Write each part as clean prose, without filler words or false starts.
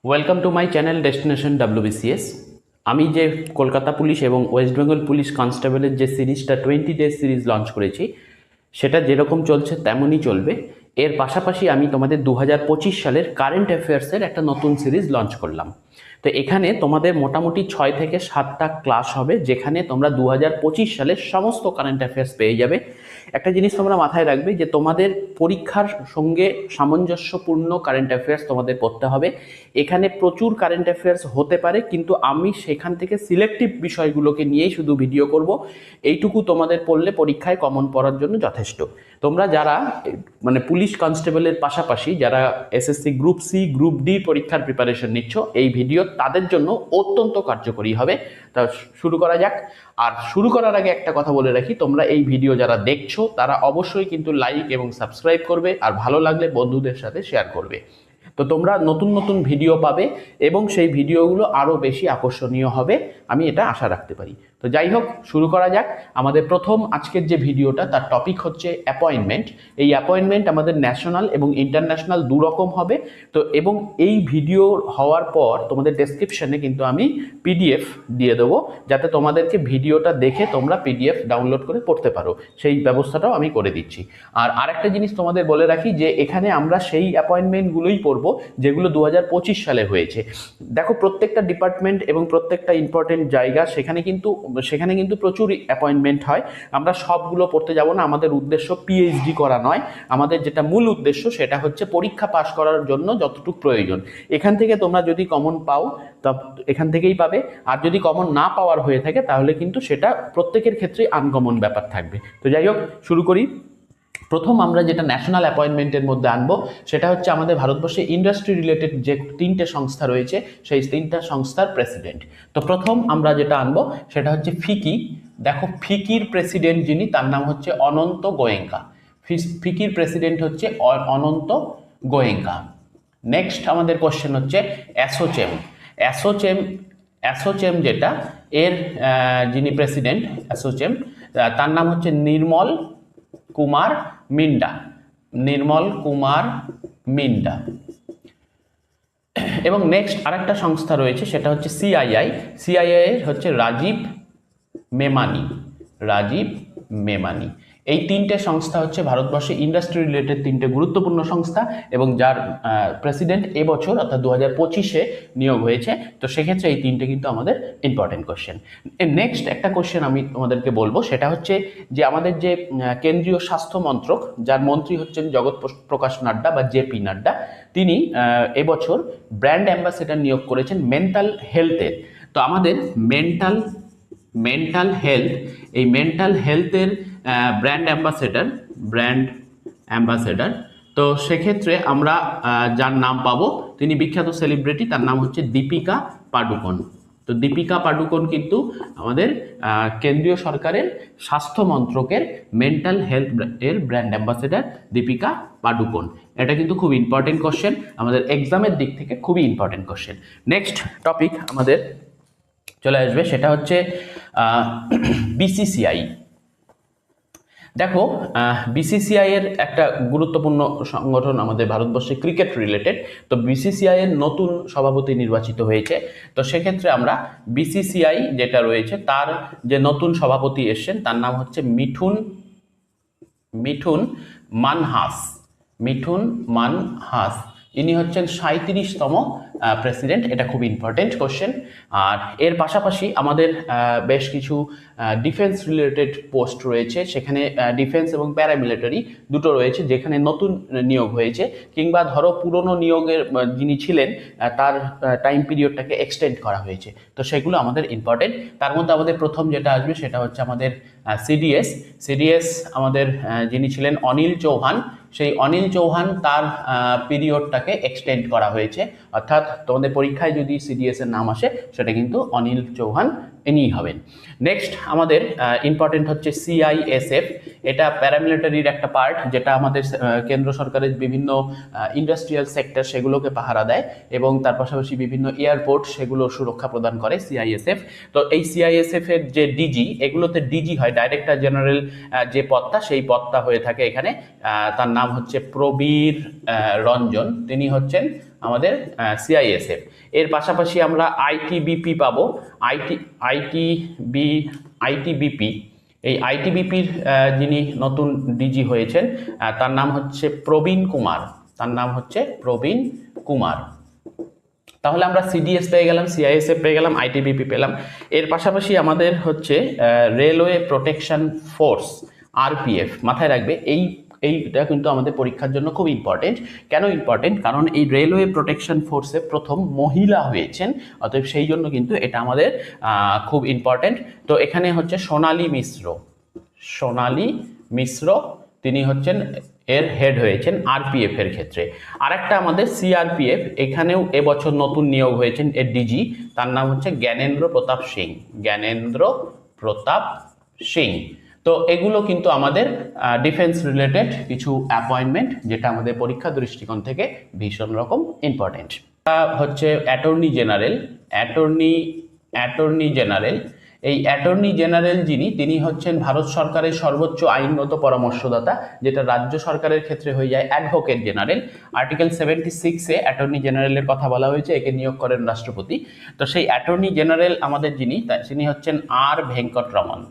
Welcome to my channel destination WBCS। আমি যে Kolkata police এবং ওয়েস্ট বেঙ্গল পুলিশ কনস্টেবলের যে সিরিজটা 20 ডেজ সিরিজ লঞ্চ করেছি, সেটা যেরকম চলছে তেমনই চলবে। এর পাশাপাশি আমি তোমাদের 2025 সালের কারেন্ট অ্যাফেয়ার্সের একটা নতুন সিরিজ লঞ্চ করলাম। তো এখানে তোমাদের মোটামুটি 6 থেকে 7টা ক্লাস হবে, যেখানে তোমরা 2025 সালের সমস্ত কারেন্ট অ্যাফেয়ার্স পেয়ে যাবে। একটা জিনিস তোমরা মাথায় রাখবে যে তোমাদের পরীক্ষার সঙ্গে সামঞ্জস্যপূর্ণ কারেন্ট অ্যাফেয়ার্স তোমাদের পড়তে হবে। এখানে প্রচুর কারেন্ট অ্যাফেয়ার্স হতে পারে, কিন্তু আমি সেখান থেকে সিলেক্টিভ বিষয়গুলোকে নিয়েই শুধু ভিডিও করব। এইটুকু তোমাদের পড়লে পরীক্ষায় কমন পড়ার জন্য যথেষ্ট। তোমরা যারা মানে পুলিশ কনস্টেবলের পাশাপাশি যারা SSC group C group D পরীক্ষার প্রিপারেশন নিচ্ছ, এই ভিডিও তাদের জন্য অত্যন্ত কার্যকরী হবে। তা শুরু করা যাক। আর শুরু করার আগে একটা কথা বলে রাখি, তোমরা এই ভিডিও যারা দেখছো তারা অবশ্যই কিন্তু লাইক এবং সাবস্ক্রাইব করবে, আর ভালো লাগলে বন্ধুদের সাথে শেয়ার করবে। তো তোমরা নতুন নতুন ভিডিও পাবে এবং সেই ভিডিওগুলো আরও বেশি আকর্ষণীয় হবে, আমি এটা আশা রাখতে পারি। তো যাই হোক, শুরু করা যাক। আমাদের প্রথম আজকের যে ভিডিওটা, তার টপিক হচ্ছে অ্যাপয়েন্টমেন্ট। এই অ্যাপয়েন্টমেন্ট আমাদের ন্যাশনাল এবং ইন্টারন্যাশনাল দু রকম হবে। তো এবং এই ভিডিও হওয়ার পর তোমাদের ডেসক্রিপশনে কিন্তু আমি PDF দিয়ে দেবো, যাতে তোমাদেরকে ভিডিওটা দেখে তোমরা PDF ডাউনলোড করে পড়তে পারো, সেই ব্যবস্থাটাও আমি করে দিচ্ছি। আর আরেকটা জিনিস তোমাদের বলে রাখি যে এখানে আমরা সেই অ্যাপয়েন্টমেন্টগুলোই পড়বো যেগুলো 2025 সালে হয়েছে। দেখো, প্রত্যেকটা ডিপার্টমেন্ট এবং প্রত্যেকটা ইম্পর্টেন্ট জায়গা সেখানে কিন্তু প্রচুর অ্যাপয়েন্টমেন্ট হয়। আমরা সবগুলো পড়তে যাব না, আমাদের উদ্দেশ্য PhD করা নয়। আমাদের যেটা মূল উদ্দেশ্য সেটা হচ্ছে পরীক্ষা পাশ করার জন্য যতটুকু প্রয়োজন। এখান থেকে তোমরা যদি কমন পাও তা এখান থেকেই পাবে, আর যদি কমন না পাওয়ার হয়ে থাকে তাহলে কিন্তু সেটা প্রত্যেকের ক্ষেত্রেই আনকমন ব্যাপার থাকবে। তো যাই হোক, শুরু করি। প্রথম আমরা যেটা ন্যাশনাল অ্যাপয়েন্টমেন্টের মধ্যে আনবো সেটা হচ্ছে আমাদের ভারতবর্ষে ইন্ডাস্ট্রি রিলেটেড যে 3টে সংস্থা রয়েছে, সেই 3টা সংস্থার প্রেসিডেন্ট। তো প্রথম আমরা যেটা আনবো সেটা হচ্ছে ফিকি। দেখো, ফিকির প্রেসিডেন্ট যিনি, তার নাম হচ্ছে অনন্ত গোয়েঙ্কা। ফিকির প্রেসিডেন্ট হচ্ছে অনন্ত গোয়েঙ্কা। নেক্সট আমাদের কোশ্চেন হচ্ছে অ্যাসোচেম। অ্যাসোচেম অ্যাসোচেম যেটা, এর যিনি প্রেসিডেন্ট অ্যাসোচেম, তার নাম হচ্ছে নির্মল কুমার মিন্ডা। নির্মল কুমার মিন্ডা। এবং নেক্সট আরেকটা সংস্থা রয়েছে, সেটা হচ্ছে CII। CII এর হচ্ছে রাজীব মেমানি। রাজীব মেমানি। এই 3টে সংস্থা হচ্ছে ভারতবর্ষে ইন্ডাস্ট্রি রিলেটেড 3টে গুরুত্বপূর্ণ সংস্থা, এবং যার প্রেসিডেন্ট এবছর অর্থাৎ 2025-এ নিয়োগ হয়েছে। তো সেক্ষেত্রে এই 3টে কিন্তু আমাদের ইম্পর্টেন্ট কোশ্চেন। নেক্সট একটা কোশ্চেন আমি তোমাদেরকে বলবো, সেটা হচ্ছে যে আমাদের যে কেন্দ্রীয় স্বাস্থ্য মন্ত্রক, যার মন্ত্রী হচ্ছেন জগৎ প্রকাশ নাড্ডা বা JP নাড্ডা, তিনি এবছর ব্র্যান্ড অ্যাম্বাসেডর নিয়োগ করেছেন মেন্টাল হেলথের। তো আমাদের মেন্টাল হেলথ, এই মেন্টাল হেলথের ব্র্যান্ড অ্যাম্বাসেডর। তো সেক্ষেত্রে আমরা যার নাম পাবো, তিনি বিখ্যাত সেলিব্রিটি, তার নাম হচ্ছে দীপিকা পাডুকোন। তো দীপিকা পাডুকোন কিন্তু আমাদের কেন্দ্রীয় সরকারের স্বাস্থ্য মন্ত্রকের মেন্টাল হেলথ এর ব্র্যান্ড অ্যাম্বাসেডর দীপিকা পাডুকোন। এটা কিন্তু খুব ইম্পর্টেন্ট কোশ্চেন, আমাদের এক্সামের দিক থেকে খুবই ইম্পর্টেন্ট কোশ্চেন। নেক্সট টপিক আমাদের চলে আসবে, সেটা হচ্ছে BCCI। দেখো, BCCI এর একটা গুরুত্বপূর্ণ সংগঠন আমাদের ভারতবর্ষে ক্রিকেট রিলেটেড। তো BCCI এর নতুন সভাপতি নির্বাচিত হয়েছে। তো সেক্ষেত্রে আমরা BCCI যেটা রয়েছে, তার যে নতুন সভাপতি এসছেন, তার নাম হচ্ছে মিঠুন মানহাস। মিঠুন মানহাস, ইনি হচ্ছেন 37তম প্রেসিডেন্ট। এটা খুব ইম্পর্টেন্ট কোশ্চেন। আর এর পাশাপাশি আমাদের বেশ কিছু ডিফেন্স রিলেটেড পোস্ট রয়েছে, সেখানে ডিফেন্স এবং প্যারামিলিটারি দুটো রয়েছে, যেখানে নতুন নিয়োগ হয়েছে, কিংবা ধরো পুরনো নিয়োগের যিনি ছিলেন তার টাইম পিরিয়ডটাকে এক্সটেন্ড করা হয়েছে। তো সেগুলো আমাদের ইম্পর্টেন্ট। তার মধ্যে আমাদের প্রথম যেটা আসবে সেটা হচ্ছে আমাদের সিডিএস। আমাদের যিনি ছিলেন অনিল চৌহান, সেই অনিল চৌহান, তার পিরিয়ডটাকে এক্সটেন্ড করা হয়েছে। অর্থাৎ তোমাদের পরীক্ষায় যদি CDS এর নাম আসে, সেটা কিন্তু অনিল চৌহান ইনিই হবেন। নেক্সট আমাদের ইম্পর্টেন্ট হচ্ছে CISF। এটা প্যারামিলিটারির একটা পার্ট, যেটা আমাদের কেন্দ্র সরকারের বিভিন্ন ইন্ডাস্ট্রিয়াল সেক্টর সেগুলোকে পাহারা দেয়, এবং তার পাশাপাশি বিভিন্ন এয়ারপোর্ট সেগুলো সুরক্ষা প্রদান করে CISF। তো এই CISF এর যে DG, এগুলোতে DG হয় ডাইরেক্টর জেনারেল, যে পদটা, সেই পদটা হয়ে থাকে এখানে। তার নাম হচ্ছে প্রবীর রঞ্জন। তিনি হচ্ছেন আমাদের সিআইএসএফ। এর পাশাপাশি আমরা আইটিবিপি পাবো। আইটিবিপি, এই আইটিবিপির যিনি নতুন ডিজি হয়েছেন তার নাম হচ্ছে প্রবীণ কুমার। তাহলে আমরা সিডিএস পেয়ে গেলাম, সিআইএসএফ পেয়ে গেলাম, আইটিবিপি পেলাম। এর পাশাপাশি আমাদের হচ্ছে রেলওয়ে প্রোটেকশন ফোর্স, আরপিএফ। মাথায় রাখবে এইটা কিন্তু আমাদের পরীক্ষার জন্য খুব ইম্পর্টেন্ট। কেন ইম্পর্টেন্ট? কারণ এই রেলওয়ে প্রোটেকশন ফোর্সে প্রথম মহিলা হয়েছেন, অতএব সেই জন্য কিন্তু এটা আমাদের খুব ইম্পর্টেন্ট। তো এখানে হচ্ছে সোনালী মিশ্র তিনি হচ্ছেন এর হেড হয়েছেন আরপিএফ এর ক্ষেত্রে। আরেকটা আমাদের সিআরপিএফ, এখানেও এবছর নতুন নিয়োগ হয়েছেন এর ডিজি, তার নাম হচ্ছে জ্ঞানেন্দ্র প্রতাপ সিং। তো এগুলো কিন্তু আমাদের ডিফেন্স রিলেটেড কিছু অ্যাপয়েন্টমেন্ট, যেটা আমাদের পরীক্ষা দৃষ্টিকোণ থেকে ভীষণ রকম ইম্পর্টেন্ট। হচ্ছে অ্যাটর্নি জেনারেল। এই অ্যাটর্নি জেনারেল তিনি হচ্ছেন ভারত সরকারের সর্বোচ্চ আইনগত পরামর্শদাতা, যেটা রাজ্য সরকারের ক্ষেত্রে হয়ে যায় অ্যাডভোকেট জেনারেল। আর্টিকেল 76-এ অ্যাটর্নি জেনারেলের কথা বলা হয়েছে, একে নিয়োগ করেন রাষ্ট্রপতি। তো সেই অ্যাটর্নি জেনারেল আমাদের তিনি হচ্ছেন আর ভেঙ্কটরমন।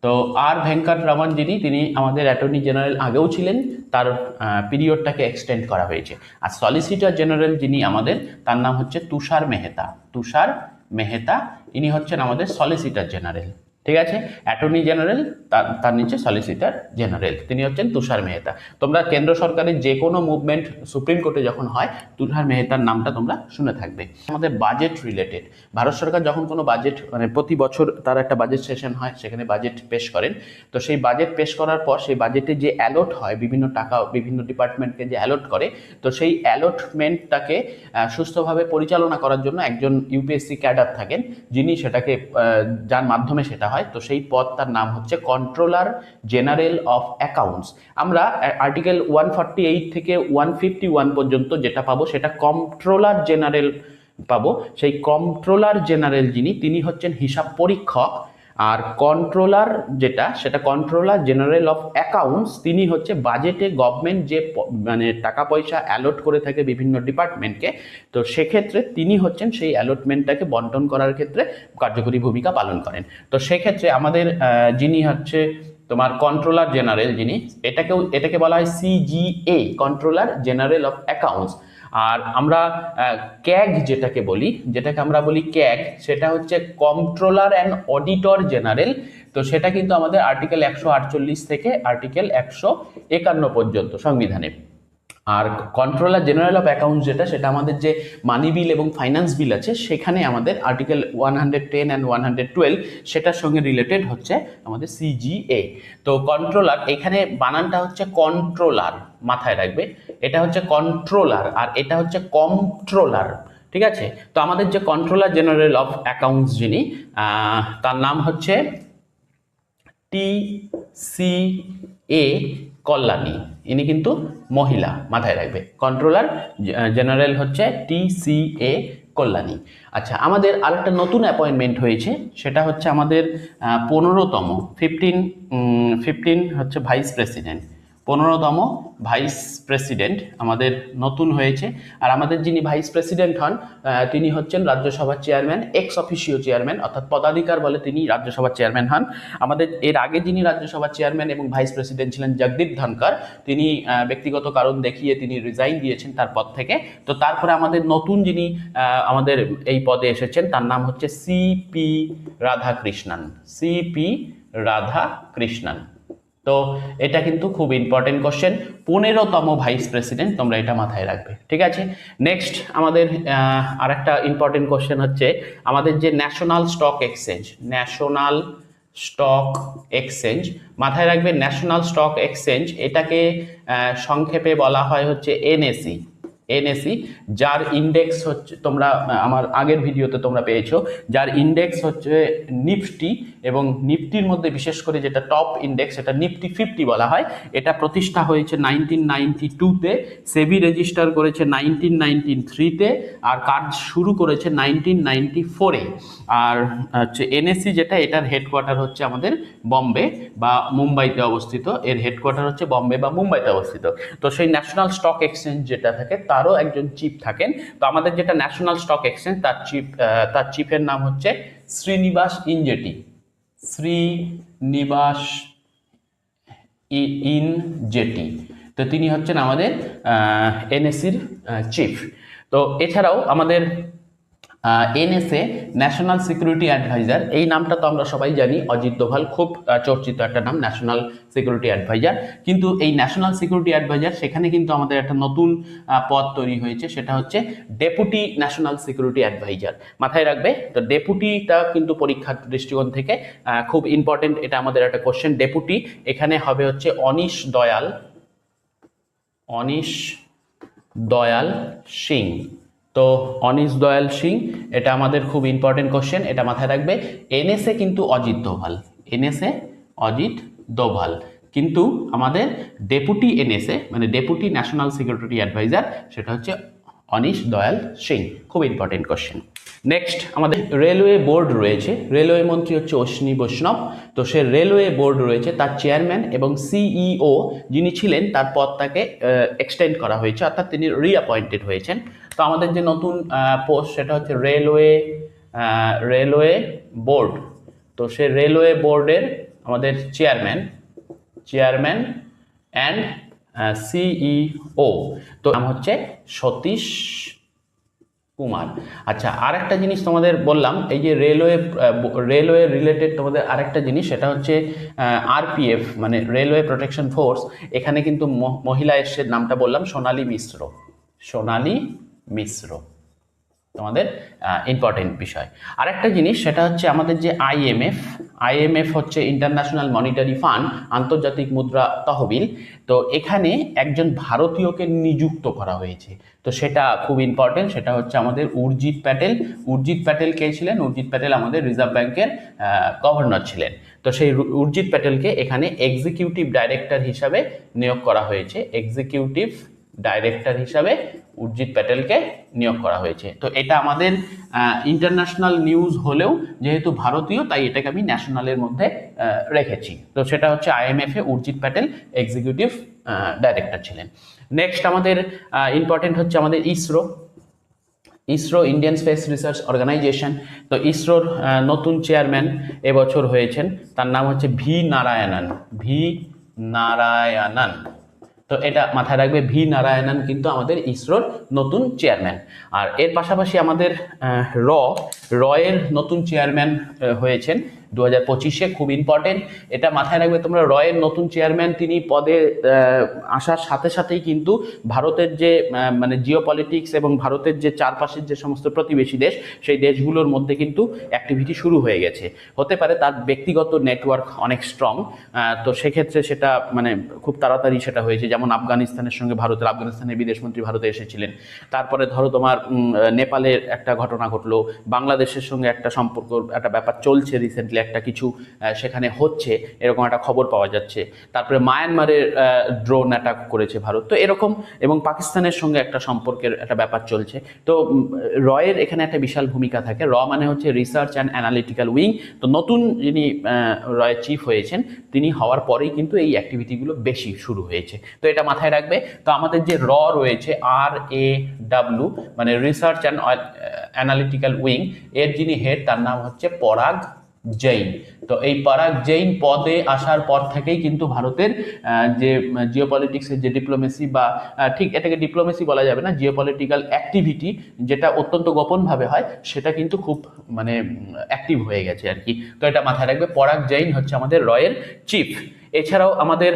তো আর ভেঙ্কটরমন তিনি আমাদের অ্যাটর্নি জেনারেল আগেও ছিলেন, তার পিরিয়ডটাকে এক্সটেন্ড করা হয়েছে। আর সলিসিটর জেনারেল আমাদের, তার নাম হচ্ছে তুষার মেহতা। ইনি হচ্ছেন আমাদের সলিসিটর জেনারেল। ঠিক আছে, অ্যাটর্নি জেনারেল, তার নিচে সলিসিটর জেনারেল, তিনি হচ্ছেন তুষার মেহতা। তোমরা কেন্দ্র সরকারের যে কোনো মুভমেন্ট সুপ্রিম কোর্টে যখন হয়, তুষার মেহতার নামটা তোমরা শুনে থাকবে। আমাদের বাজেট রিলেটেড, ভারত সরকার যখন কোনো বাজেট, মানে প্রতি বছর তার একটা বাজেট সেশন হয়, সেখানে বাজেট পেশ করেন। তো সেই বাজেট পেশ করার পর সেই বাজেটে যে অ্যালট হয়, বিভিন্ন টাকা বিভিন্ন ডিপার্টমেন্টকে যে অ্যালট করে, তো সেই অ্যালটমেন্টটাকে সুস্থভাবে পরিচালনা করার জন্য একজন ইউপিএসসি ক্যাডার থাকেন, যিনি সেটাকে যার মাধ্যমে সেটা হয়। তো সেই পদ, তার নাম হচ্ছে কন্ট্রোলার জেনারেল অফ অ্যাকাউন্টস। আমরা আর্টিকেল 148 থেকে 151 পর্যন্ত যেটা পাবো, সেটা কন্ট্রোলার জেনারেল পাবো। সেই কন্ট্রোলার জেনারেল তিনি হচ্ছেন হিসাব পরীক্ষক। আর কন্ট্রোলার সেটা কন্ট্রোলার জেনারেল অফ অ্যাকাউন্টস, তিনি হচ্ছে বাজেটে গভর্নমেন্ট যে মানে টাকা পয়সা অ্যালট করে থাকে বিভিন্ন ডিপার্টমেন্টকে, তো সেক্ষেত্রে তিনি হচ্ছেন সেই অ্যালটমেন্টটাকে বন্টন করার ক্ষেত্রে কার্যকরী ভূমিকা পালন করেন। তো সেক্ষেত্রে আমাদের যিনি হচ্ছে তোমার কন্ট্রোলার জেনারেল, এটাকে বলা হয় CGA, controller general of accounts. আর আমরা ক্যাগ যেটাকে আমরা বলি ক্যাগ, সেটা হচ্ছে কন্ট্রোলার অ্যান্ড অডিটর জেনারেল। তো সেটা কিন্তু আমাদের আর্টিকেল 148 থেকে আর্টিকেল 151 পর্যন্ত সংবিধানে। আর কন্ট্রোলার জেনারেল অফ অ্যাকাউন্টস সেটা আমাদের যে মানি বিল এবং ফাইন্যান্স বিল আছে, সেখানে আমাদের আর্টিকেল 110 অ্যান্ড 112 সেটার সঙ্গে রিলেটেড হচ্ছে আমাদের সিজিএ। তো কন্ট্রোলার, এখানে বানানটা হচ্ছে কন্ট্রোলার, মাথায় রাখবে, এটা হচ্ছে কন্ট্রোলার আর এটা হচ্ছে কন্ট্রোলার। ঠিক আছে, তো আমাদের যে কন্ট্রোলার জেনারেল অফ অ্যাকাউন্টস তার নাম হচ্ছে TCA কল্যাণী। ইনি কিন্তু মহিলা, মাথায় রাখবে। কন্ট্রোলার জেনারেল হচ্ছে TCA কল্যাণী। আচ্ছা, আমাদের আরেকটা নতুন অ্যাপয়েন্টমেন্ট হয়েছে, সেটা হচ্ছে আমাদের 15তম 15 হচ্ছে ভাইস প্রেসিডেন্ট। 15তম ভাইস প্রেসিডেন্ট আমাদের নতুন হয়েছে। আর আমাদের যিনি ভাইস প্রেসিডেন্ট হন, তিনি হচ্ছেন রাজ্যসভার চেয়ারম্যান, এক্স অফিসিও চেয়ারম্যান, অর্থাৎ পদাধিকার বলে তিনি রাজ্যসভার চেয়ারম্যান হন। আমাদের এর আগে যিনি রাজ্যসভার চেয়ারম্যান এবং ভাইস প্রেসিডেন্ট ছিলেন জগদীপ ধনকর, তিনি ব্যক্তিগত কারণ দেখিয়ে তিনি রিজাইন দিয়েছেন তার পদ থেকে। তো তারপরে আমাদের নতুন যিনি আমাদের এই পদে এসেছেন, তার নাম হচ্ছে সিপি রাধাকৃষ্ণন। তো এটা কিন্তু খুব ইম্পর্টেন্ট কোশ্চেন, 15তম ভাইস প্রেসিডেন্ট, তোমরা এটা মাথায় রাখবে। ঠিক আছে, নেক্সট আমাদের আরেকটা ইম্পর্টেন্ট কোশ্চেন হচ্ছে আমাদের যে ন্যাশনাল স্টক এক্সচেঞ্জ, মাথায় রাখবে ন্যাশনাল স্টক এক্সচেঞ্জ, এটাকে সংক্ষেপে বলা হয় হচ্ছে NSE। এনএসি, যার ইন্ডেক্স হচ্ছে তোমরা আমার আগের ভিডিওতে তোমরা পেয়েছো, যার ইন্ডেক্স হচ্ছে নিফটি, এবং নিফটির মধ্যে বিশেষ করে যেটা টপ ইন্ডেক্স সেটা নিফটি 50 বলা হয়। এটা প্রতিষ্ঠা হয়েছে 1992-তে, সেবি রেজিস্টার করেছে 1993-তে, আর কাজ শুরু করেছে 1994-এ। আর হচ্ছে এনএসি যেটা, এটার হেডকোয়ার্টার হচ্ছে আমাদের বম্বে বা মুম্বাইতে অবস্থিত। এর হেডকোয়ার্টার হচ্ছে বম্বে বা মুম্বাইতে অবস্থিত। তো সেই ন্যাশনাল স্টক এক্সচেঞ্জ যেটা থাকে তারও একজন চিফ থাকেন। তো আমাদের যেটা ন্যাশনাল স্টক এক্সচেঞ্জ তার চিফের নাম হচ্ছে শ্রীনিবাস ইনজেটি। শ্রীনিবাস ইনজেটি। তো তিনি হচ্ছেন আমাদের এনএসির চিফ। তো এছাড়াও আমাদের এনএসএ ন্যাশনাল সিকিউরিটি অ্যাডভাইজার, এই নামটা তো আমরা সবাই জানি, অজিত দোভাল খুব চর্চিত একটা নাম, ন্যাশনাল সিকিউরিটি অ্যাডভাইজার। কিন্তু এই ন্যাশনাল সিকিউরিটি অ্যাডভাইজার সেখানে কিন্তু আমাদের একটা নতুন পদ তৈরি হয়েছে, সেটা হচ্ছে ডেপুটি ন্যাশনাল সিকিউরিটি অ্যাডভাইজার। মাথায় রাখবে, তো ডেপুটিটা কিন্তু পরীক্ষার দৃষ্টিকোণ থেকে খুব ইম্পর্টেন্ট, এটা আমাদের একটা কোশ্চেন। ডেপুটি এখানে হবে হচ্ছে অনিশ দয়াল সিং। তো অনিশ দয়াল সিং, এটা আমাদের খুব ইম্পর্টেন্ট কোশ্চেন, এটা মাথায় রাখবে। এনএসএ কিন্তু অজিত দোভাল, কিন্তু আমাদের ডেপুটি এনএসএ মানে ডেপুটি ন্যাশনাল সিকিউরিটি অ্যাডভাইজার সেটা হচ্ছে অনিশ দয়াল সিং। খুব ইম্পর্টেন্ট কোশ্চেন। নেক্সট আমাদের রেলওয়ে বোর্ড রয়েছে, রেলওয়ে মন্ত্রী হচ্ছে অশ্বিনী বৈষ্ণব। তো সে রেলওয়ে বোর্ড রয়েছে, তার চেয়ারম্যান এবং সিইও যিনি ছিলেন তার পদটাকে এক্সটেন্ড করা হয়েছে, অর্থাৎ তিনি রিঅ্যাপয়েন্টেড হয়েছেন। তো আমাদের যে নতুন পোস্ট সেটা হচ্ছে রেলওয়ে বোর্ড। তো সে রেলওয়ে বোর্ডের আমাদের চেয়ারম্যান অ্যান্ড সিইও, তো নাম হচ্ছে সতীশ কুমার। আচ্ছা, আরেকটা জিনিস তোমাদের বললাম, এই যে রেলওয়ে রিলেটেড তোমাদের আরেকটা জিনিস, সেটা হচ্ছে আরপিএফ মানে রেলওয়ে প্রোটেকশন ফোর্স। এখানে কিন্তু মহিলা এসে, নামটা বললাম সোনালী মিশ্র তোমাদের ইম্পর্টেন্ট বিষয়। আরেকটা জিনিস সেটা হচ্ছে আমাদের যে আইএমএফ হচ্ছে ইন্টারন্যাশনাল মনিটারি ফান্ড, আন্তর্জাতিক মুদ্রা তহবিল। তো এখানে একজন ভারতীয়কে নিযুক্ত করা হয়েছে, তো সেটা খুব ইম্পর্টেন্ট, সেটা হচ্ছে আমাদের উর্জিত প্যাটেল কে ছিলেন? উর্জিত প্যাটেল আমাদের রিজার্ভ ব্যাংকের গভর্নর ছিলেন। তো সেই উর্জিত প্যাটেলকে এখানে এক্সিকিউটিভ ডাইরেক্টর হিসাবে নিয়োগ করা হয়েছে, উর্জিত প্যাটেলকে নিয়োগ করা হয়েছে। তো এটা আমাদের ইন্টারন্যাশনাল নিউজ হলেও যেহেতু ভারতীয়, তাই এটাকে আমি ন্যাশনালের মধ্যে রেখেছি। তো সেটা হচ্ছে আইএমএফ এ উর্জিত প্যাটেল এক্সিকিউটিভ ডাইরেক্টর ছিলেন। নেক্সট আমাদের ইম্পর্টেন্ট হচ্ছে আমাদের ISRO Indian Space Research Organisation. তো ইসরোর নতুন চেয়ারম্যান এবছর হয়েছেন, তার নাম হচ্ছে ভি নারায়ণন। তো এটা মাথায় রাখবে, ভি নারায়ণন কিন্তু আমাদের ইসরোর নতুন চেয়ারম্যান। আর এর পাশাপাশি আমাদের রয়ের নতুন চেয়ারম্যান হয়েছেন 2025-এ, খুব ইম্পর্টেন্ট, এটা মাথায় রাখবে তোমরা। রয়ের নতুন চেয়ারম্যান তিনি পদে আসার সাথে সাথেই কিন্তু ভারতের যে মানে জিওপলিটিক্স এবং ভারতের যে চারপাশের যে সমস্ত প্রতিবেশী দেশ, সেই দেশগুলোর মধ্যে কিন্তু অ্যাক্টিভিটি শুরু হয়ে গেছে। হতে পারে তার ব্যক্তিগত নেটওয়ার্ক অনেক স্ট্রং, তো সেক্ষেত্রে সেটা মানে খুব তাড়াতাড়ি সেটা হয়েছে। যেমন আফগানিস্তানের সঙ্গে আফগানিস্তানের বিদেশমন্ত্রী ভারতে এসেছিলেন। তারপরে ধরো তোমার নেপালের একটা ঘটনা ঘটলো, বাংলাদেশের সঙ্গে একটা সম্পর্ক, একটা ব্যাপার চলছে রিসেন্টলি, একটা কিছু সেখানে হচ্ছে, এরকম একটা খবর পাওয়া যাচ্ছে। তারপরে মায়ানমারের ড্রোন অ্যাটাক করেছে ভারত, তো এরকম, এবং পাকিস্তানের সঙ্গে একটা সম্পর্কের একটা ব্যাপার চলছে। তো রয়ের এখানে একটা বিশাল ভূমিকা থাকে। মানে হচ্ছে রিসার্চ অ্যান্ড অ্যানালিটিক্যাল উইং। তো নতুন যিনি রয়ের চিফ হয়েছেন, তিনি হওয়ার পরেই কিন্তু এই অ্যাক্টিভিটিগুলো বেশি শুরু হয়েছে। তো এটা মাথায় রাখবে। তো আমাদের যে রয়েছে RAW মানে রিসার্চ অ্যান্ড অ্যানালিটিক্যাল উইং, এর যিনি হেড তার নাম হচ্ছে পরাগ জৈন। তো এই পরাগ জৈন পদে আসার পর থেকেই কিন্তু ভারতের যে জিওপলিটিক্সের যে ডিপ্লোমেসি, বা ঠিক এটাকে ডিপ্লোমেসি বলা যাবে না, জিওপলিটিক্যাল অ্যাক্টিভিটি যেটা অত্যন্ত গোপনভাবে হয়, সেটা কিন্তু খুব মানে অ্যাক্টিভ হয়ে গেছে আর কি। তো এটা মাথায় রাখবে, পরাগ জৈন হচ্ছে আমাদের রয়ের চিফ। এছাড়াও আমাদের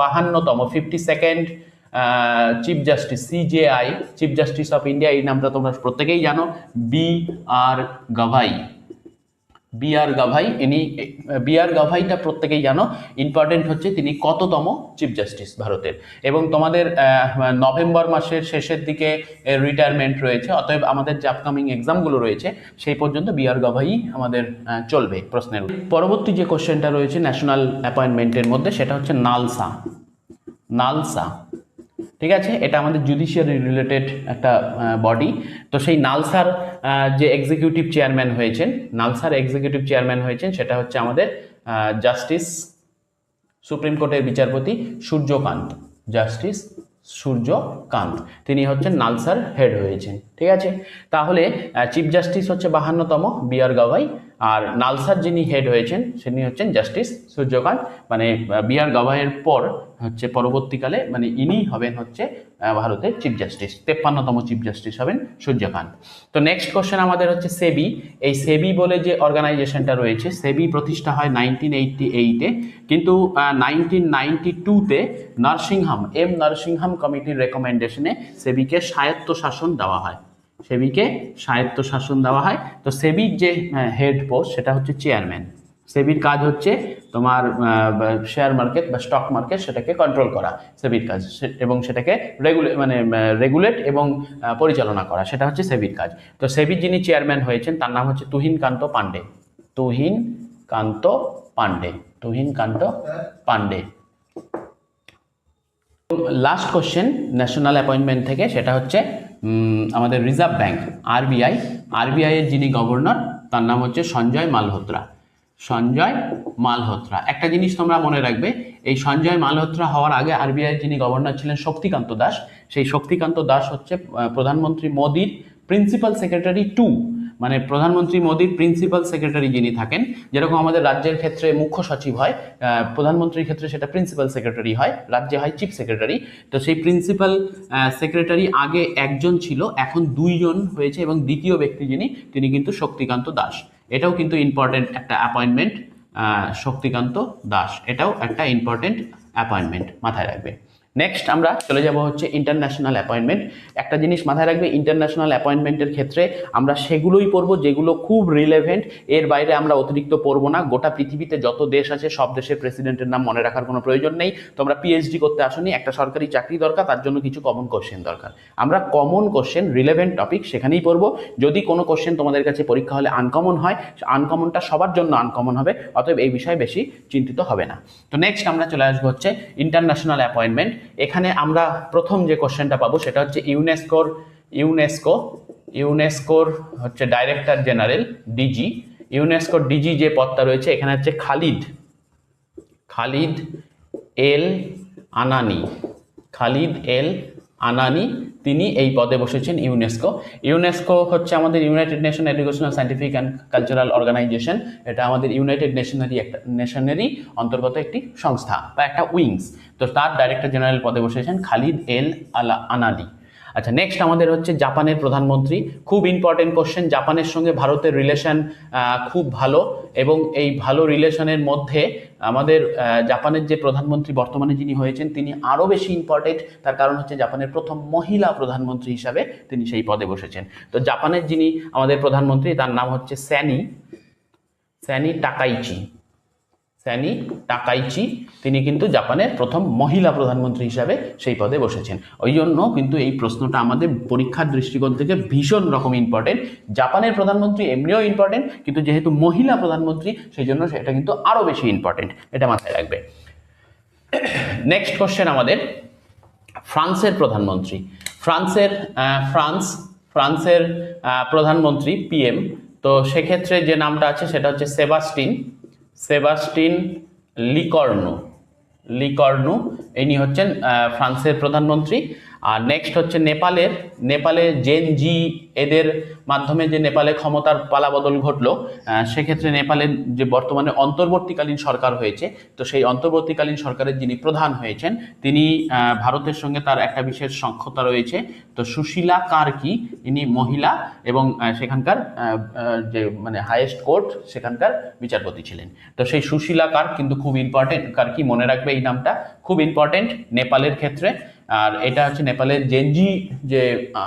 52তম 52nd chief justice, CJI chief justice of India, এই নামটা তোমরা প্রত্যেকেই জানো, BR গাভাই। বি আর গাভাই। ইনি বি আর গাভাইটা প্রত্যেকেই জানো, ইম্পর্টেন্ট হচ্ছে তিনি কততম চিফ জাস্টিস ভারতের, এবং তোমাদের নভেম্বর মাসের শেষের দিকে রিটায়ারমেন্ট রয়েছে, অতএব আমাদের যে আপকামিং এক্সামগুলো রয়েছে সেই পর্যন্ত বি আর গাভাই আমাদের চলবে প্রশ্নের। পরবর্তী যে কোশ্চেনটা রয়েছে ন্যাশনাল অ্যাপয়েন্টমেন্টের মধ্যে সেটা হচ্ছে নালসা। নালসা, ঠিক আছে, এটা আমাদের জুডিশিয়ারি রিলেটেড একটা বডি। তো সেই নালসার যে এক্সিকিউটিভ চেয়ারম্যান হয়েছেন, নালসার এক্সিকিউটিভ চেয়ারম্যান হয়েছেন সেটা হচ্ছে আমাদের জাস্টিস, সুপ্রিম কোর্টের বিচারপতি সূর্যকান্ত, জাস্টিস সূর্যকান্ত, তিনি হচ্ছেন নালসার হেড হয়েছেন। ঠিক আছে, তাহলে চিফ জাস্টিস হচ্ছে 52তম বি আর গাভাই, আর নালসার যিনি হেড হয়েছেন তিনি হচ্ছেন জাস্টিস সূর্যকান্ত, মানে বি আর গাভাইয়ের পর হচ্ছে পরবর্তীকালে মানে ইনি হবেন হচ্ছে ভারতের চিফ জাস্টিস, 53তম চিফ জাস্টিস হবেন সূর্যকান্ত। তো নেক্সট কোশ্চেন আমাদের হচ্ছে সেবি। এই সেবি বলে যে অর্গানাইজেশনটা রয়েছে, সেবি প্রতিষ্ঠা হয় 1988-এ, কিন্তু 1992-তে নারসিংহাম কমিটির রেকমেন্ডেশনে সেবিকে স্বায়ত্তশাসন দেওয়া হয়, সেবিকে স্বায়ত্তশাসন দেওয়া হয়। তো সেবির যে হেড পোস্ট সেটা হচ্ছে চেয়ারম্যান। সেবির কাজ হচ্ছে তোমার শেয়ার মার্কেট বা স্টক মার্কেট সেটাকে কন্ট্রোল করা সেবির কাজ, এবং সেটাকে রেগুলেট এবং পরিচালনা করা, সেটা হচ্ছে সেবির কাজ। তো সেবির যিনি চেয়ারম্যান হয়েছেন তার নাম হচ্ছে Tuhin Kanta Pandey. Tuhin Kanta Pandey, Tuhin Kanta Pandey. Last question national appointment থেকে, সেটা হচ্ছে আমাদের রিজার্ভ ব্যাংক আরবিআই। আরবিআই এর যিনি গভর্নর তার নাম হচ্ছে সঞ্জয় মালহোত্রা। সঞ্জয় মালহোত্রা, একটা জিনিস তোমরা মনে রাখবে, এই সঞ্জয় মালহোত্রা হওয়ার আগে আরবিআই যিনি গভর্নর ছিলেন শক্তিকান্ত দাস, সেই শক্তিকান্ত দাস হচ্ছে প্রধানমন্ত্রী মোদির প্রিন্সিপাল সেক্রেটারি টু, মানে প্রধানমন্ত্রী মোদির প্রিন্সিপাল সেক্রেটারি যিনি থাকেন, যেরকম আমাদের রাজ্যের ক্ষেত্রে মুখ্য সচিব হয়, প্রধানমন্ত্রীর ক্ষেত্রে সেটা প্রিন্সিপাল সেক্রেটারি হয়, রাজ্যে হয় চিফ সেক্রেটারি। তো সেই প্রিন্সিপাল সেক্রেটারি আগে একজন ছিল, এখন দুইজন হয়েছে, এবং দ্বিতীয় ব্যক্তি যিনি তিনি কিন্তু শক্তিকান্ত দাস। এটাও কিন্তু ইম্পর্টেন্ট একটা অ্যাপয়েন্টমেন্ট, শক্তিকান্ত দাস, এটাও একটা ইম্পর্টেন্ট অ্যাপয়েন্টমেন্ট, মাথায় রাখবে। নেক্সট আমরা চলে যাব হচ্ছে ইন্টারন্যাশনাল অ্যাপয়েন্টমেন্ট। একটা জিনিস মাথায় রাখবে, ইন্টারন্যাশনাল অ্যাপয়েন্টমেন্টের ক্ষেত্রে আমরা সেগুলোই পড়বো যেগুলো খুব রিলেভেন্ট, এর বাইরে আমরা অতিরিক্ত পড়বো না। গোটা পৃথিবীতে যত দেশ আছে সব দেশের প্রেসিডেন্টের নাম মনে রাখার কোনো প্রয়োজন নেই। তোমরা পিএইচডি করতে আসনি, একটা সরকারি চাকরি দরকার, তার জন্য কিছু কমন কোশ্চেন দরকার। আমরা কমন কোশ্চেন, রিলেভেন্ট টপিক সেখানেই পড়বো। যদি কোনো কোশ্চেন তোমাদের কাছে পরীক্ষা হলে আনকমন হয়, আনকমনটা সবার জন্য আনকমন হবে, অতএব এই বিষয়ে বেশি চিন্তিত হবে না। তো নেক্সট আমরা চলে আসবো হচ্ছে ইন্টারন্যাশনাল অ্যাপয়েন্টমেন্ট। এখানে আমরা প্রথম যে কোশ্চেনটা পাবো সেটা হচ্ছে ইউনেস্কোর হচ্ছে ডাইরেক্টর জেনারেল, ডিজি। ইউনেস্কোর ডিজি যে পদটা রয়েছে এখানে হচ্ছে খালিদ এল আনানি, তিনি এই পদে বসেছেন ইউনেস্কো হচ্ছে আমাদের United Nation Educational Scientific and Cultural Organisation. এটা আমাদের ইউনাইটেড নেশনেরই অন্তর্গত একটি সংস্থা বা একটা উইংস। তো তার ডাইরেক্টর জেনারেল পদে বসেছেন খালিদ এল আনানি। আচ্ছা, নেক্সট আমাদের হচ্ছে জাপানের প্রধানমন্ত্রী। খুব ইম্পর্টেন্ট কোশ্চেন। জাপানের সঙ্গে ভারতের রিলেশন খুব ভালো, এবং এই ভালো রিলেশনের মধ্যে আমাদের জাপানের যে প্রধানমন্ত্রী বর্তমানে যিনি হয়েছেন তিনি আরও বেশি ইম্পর্টেন্ট। তার কারণ হচ্ছে জাপানের প্রথম মহিলা প্রধানমন্ত্রী হিসাবে তিনি সেই পদে বসেছেন। তো জাপানের যিনি আমাদের প্রধানমন্ত্রী তার নাম হচ্ছে স্যানি টাকাইচি। তিনি কিন্তু জাপানের প্রথম মহিলা প্রধানমন্ত্রী হিসাবে সেই পদে বসেছেন। ওই জন্য কিন্তু এই প্রশ্নটা আমাদের পরীক্ষার দৃষ্টিকোণ থেকে ভীষণ রকম ইম্পর্টেন্ট। জাপানের প্রধানমন্ত্রী এমনিও ইম্পর্টেন্ট, কিন্তু যেহেতু মহিলা প্রধানমন্ত্রী সেই জন্য সেটা কিন্তু আরও বেশি ইম্পর্টেন্ট, এটা মাথায় রাখবে। নেক্সট কোশ্চেন আমাদের ফ্রান্সের প্রধানমন্ত্রী। ফ্রান্সের প্রধানমন্ত্রী পিএম। তো সেক্ষেত্রে যে নামটা আছে সেটা হচ্ছে সেবাস্টিন লিকর্নু, ইনি হচ্ছেন ফ্রান্সের প্রধানমন্ত্রী। আর নেক্সট হচ্ছে নেপালে জেন জি এদের মাধ্যমে যে নেপালে ক্ষমতার পালাবদল ঘটলো, সেক্ষেত্রে নেপালের যে বর্তমানে অন্তর্বর্তীকালীন সরকার হয়েছে, তো সেই অন্তর্বর্তীকালীন সরকারের যিনি প্রধান হয়েছেন তিনি ভারতের সঙ্গে তার একটা বিশেষ সখ্যতা রয়েছে। তো সুশীলা কার্কি, ইনি মহিলা, এবং সেখানকার যে মানে হাইয়েস্ট কোর্ট সেখানকার বিচারপতি ছিলেন। তো সেই সুশীলা কার্ক কিন্তু খুব ইম্পর্টেন্ট, কার্কি মনে রাখবে এই নামটা, খুব ইম্পর্টেন্ট নেপালের ক্ষেত্রে। আর এটা হচ্ছে নেপালের জেনজি যে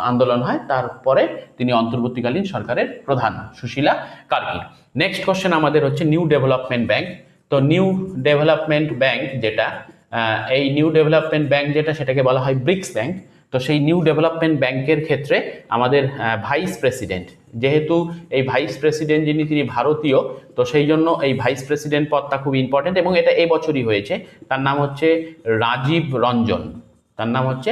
আন্দোলন হয় তারপরে তিনি অন্তর্বর্তীকালীন সরকারের প্রধান, সুশীলা কার্কি। নেক্সট কোশ্চেন আমাদের হচ্ছে নিউ ডেভেলপমেন্ট ব্যাংক। তো নিউ ডেভেলপমেন্ট ব্যাংক যেটা, এই নিউ ডেভেলপমেন্ট ব্যাংক যেটা, সেটাকে বলা হয় ব্রিক্স ব্যাংক। তো সেই নিউ ডেভেলপমেন্ট ব্যাংকের ক্ষেত্রে আমাদের ভাইস প্রেসিডেন্ট, যেহেতু এই ভাইস প্রেসিডেন্ট যিনি তিনি ভারতীয়, তো সেই জন্য এই ভাইস প্রেসিডেন্ট পদটা খুব ইম্পর্টেন্ট এবং এটা এবছরই হয়েছে। তার নাম হচ্ছে রাজীব রঞ্জন, তার নাম হচ্ছে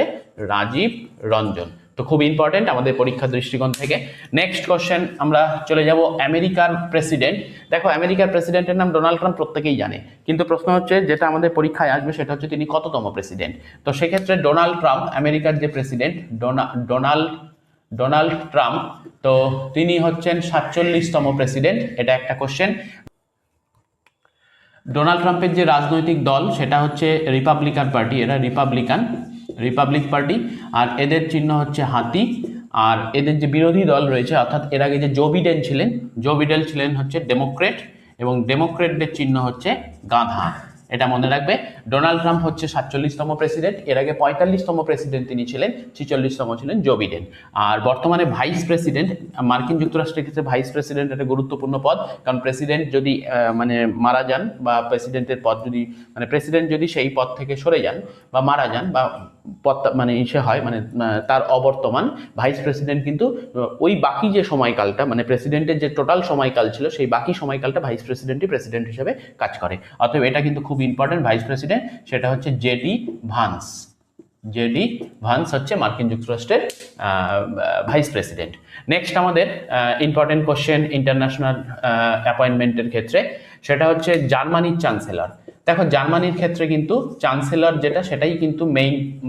রাজীব রঞ্জন। তো খুব ইম্পর্টেন্ট আমাদের পরীক্ষার দৃষ্টিকোণ থেকে। নেক্সট কোশ্চেন আমরা চলে যাব আমেরিকার প্রেসিডেন্ট। দেখো আমেরিকার প্রেসিডেন্টের নাম ডোনাল্ড ট্রাম্প প্রত্যেকেই জানে, কিন্তু প্রশ্ন হচ্ছে যেটা আমাদের পরীক্ষায় আসবে সেটা হচ্ছে তিনি কততম প্রেসিডেন্ট। তো সেক্ষেত্রে ডোনাল্ড ট্রাম্প, আমেরিকার যে প্রেসিডেন্ট ডোনাল্ড ট্রাম্প, তো তিনি হচ্ছেন 47তম প্রেসিডেন্ট। এটা একটা কোশ্চেন। ডোনাল্ড ট্রাম্পের যে রাজনৈতিক দল সেটা হচ্ছে রিপাবলিকান পার্টি, এরা রিপাবলিক পার্টি, আর এদের চিহ্ন হচ্ছে হাতি। আর এদের যে বিরোধী দল রয়েছে, অর্থাৎ এর আগে যে জো বিডেন ছিলেন হচ্ছে ডেমোক্রেট, এবং ডেমোক্রেটদের চিহ্ন হচ্ছে গাধা। এটা মনে রাখবে। ডোনাল্ড ট্রাম্প হচ্ছে 47তম প্রেসিডেন্ট, এর আগে 45তম প্রেসিডেন্ট তিনি ছিলেন, 46তম ছিলেন জো বিডেন। আর বর্তমানে ভাইস প্রেসিডেন্ট, মার্কিন যুক্তরাষ্ট্রের ক্ষেত্রে ভাইস প্রেসিডেন্ট একটা গুরুত্বপূর্ণ পদ, কারণ প্রেসিডেন্ট যদি মানে মারা যান, বা প্রেসিডেন্টের পদ যদি মানে প্রেসিডেন্ট যদি সেই পদ থেকে সরে যান বা মারা যান, বা পদ মানে ইসে হয় মানে তার অবর্তমান, ভাইস প্রেসিডেন্ট কিন্তু ওই বাকি যে সময়কালটা মানে প্রেসিডেন্টের যে টোটাল সময়কাল ছিল সেই বাকি সময়কালটা ভাইস প্রেসিডেন্টই প্রেসিডেন্ট হিসেবে কাজ করে। অতএব এটা কিন্তু খুব ইম্পর্টেন্ট। ভাইস প্রেসিডেন্ট সেটা হচ্ছে জেডি ভান্স হচ্ছে মার্কিন যুক্তরাষ্ট্রের ভাইস প্রেসিডেন্ট। নেক্সট আমাদের ইম্পর্টেন্ট কোশ্চেন ইন্টারন্যাশনাল অ্যাপয়েন্টমেন্টের ক্ষেত্রে, সেটা হচ্ছে জার্মানির চ্যান্সেলর। দেখো জার্মানির ক্ষেত্রে কিন্তু চ্যান্সেলর যেটা, সেটাই কিন্তু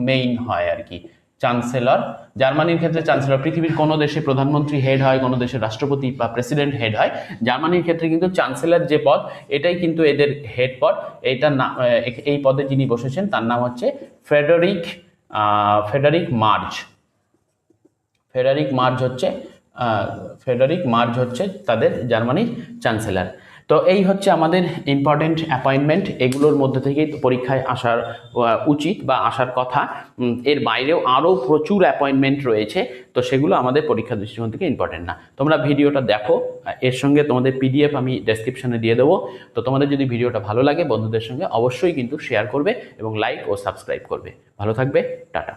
মেইন হয় আর কি। চ্যান্সেলর, জার্মানির ক্ষেত্রে চ্যান্সেলর, পৃথিবীর কোনো দেশে প্রধানমন্ত্রী হেড হয়, কোনো দেশের রাষ্ট্রপতি বা প্রেসিডেন্ট হেড হয়, জার্মানির ক্ষেত্রে কিন্তু চ্যান্সেলর যে পদ, এটাই কিন্তু এদের হেড পদ। এইটার নাম, এই পদে যিনি বসেছেন তার নাম হচ্ছে ফেডারিক মার্জ হচ্ছে তাদের জার্মানির চ্যান্সেলর। তো এই হচ্ছে আমাদের ইম্পর্টেন্ট অ্যাপয়েন্টমেন্ট, এগুলোর মধ্যে থেকেই পরীক্ষায় আসার উচিত বা আসার কথা। এর বাইরেও আরও প্রচুর অ্যাপয়েন্টমেন্ট রয়েছে, তো সেগুলো আমাদের পরীক্ষা দৃষ্টিকোণ থেকে ইম্পর্টেন্ট না। তোমরা ভিডিওটা দেখো, এর সঙ্গে তোমাদের পিডিএফ আমি ডেসক্রিপশনে দিয়ে দেবো। তো তোমাদের যদি ভিডিওটা ভালো লাগে বন্ধুদের সঙ্গে অবশ্যই কিন্তু শেয়ার করবে এবং লাইক ও সাবস্ক্রাইব করবে। ভালো থাকবে, টাটা।